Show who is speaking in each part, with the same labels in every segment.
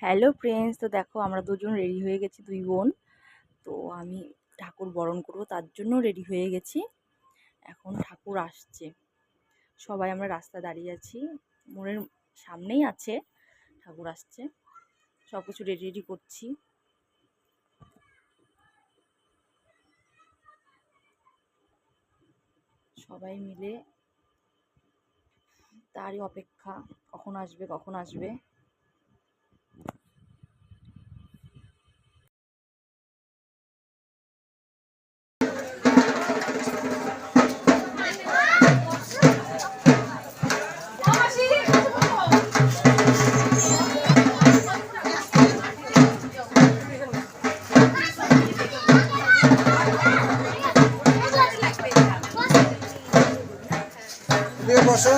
Speaker 1: Hello friends, তো দেখো আমরা দুজন রেডি হয়ে গেছি, দুই বোন। তো আমি ঠাকুর বরণ করবো, তার জন্য রেডি হয়ে গেছি। এখন ঠাকুর আসছে, সবাই আমরা রাস্তায় দাঁড়িয়ে আছি, মোড়ের সামনেই আছে ঠাকুর আসছে। সব কিছু রেডি রেডি করছি। সবাই মিলে তারই অপেক্ষা, কখন আসবে কখন আসবে।
Speaker 2: বসো।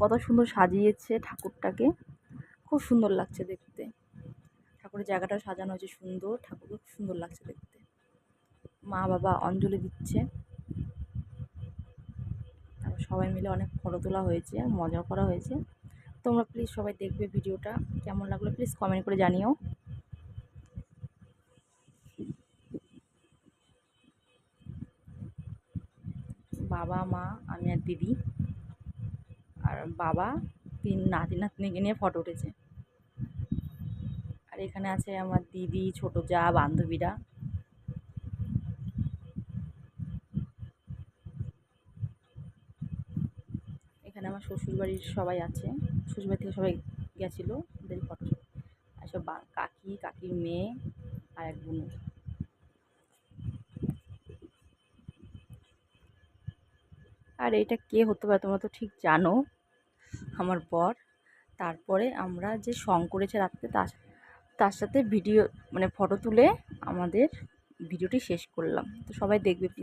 Speaker 1: কত সুন্দর সাজিয়েছে ঠাকুরটাকে, খুব সুন্দর লাগছে দেখতে। ঠাকুরের জায়গাটাও সাজানো হয়েছে সুন্দর, ঠাকুরকে খুব সুন্দর লাগছে দেখতে। মা বাবা অঞ্জলি দিচ্ছে, তারপর সবাই মিলে অনেক ফটো তোলা হয়েছে, মজা করা হয়েছে। তোমরা প্লিজ সবাই দেখবে ভিডিওটা, কেমন লাগলো প্লিজ কমেন্ট করে জানিও। বাবা মা আমি আর দিদি, আর বাবা তিন নাতি নাতনিকে নিয়ে ফটো উঠেছে। আর এখানে আছে আমার দিদি, ছোট যা, বান্ধবীরা। এখানে আমার শ্বশুরবাড়ির সবাই আছে, শ্বশুরবাড়ি থেকে সবাই গেছিলো, ওদের ফটো। আর সব কাকি, কাকির মেয়ে আর এক বোন। আর এটা কে হতে পারে তোমরা তো ঠিক জানো, আমার বর। তারপরে আমরা যে সং করেছে রাত্রে, তার সাথে ভিডিও মানে ফটো তুলে আমাদের ভিডিওটি শেষ করলাম। তো সবাই দেখবে প্লিজ।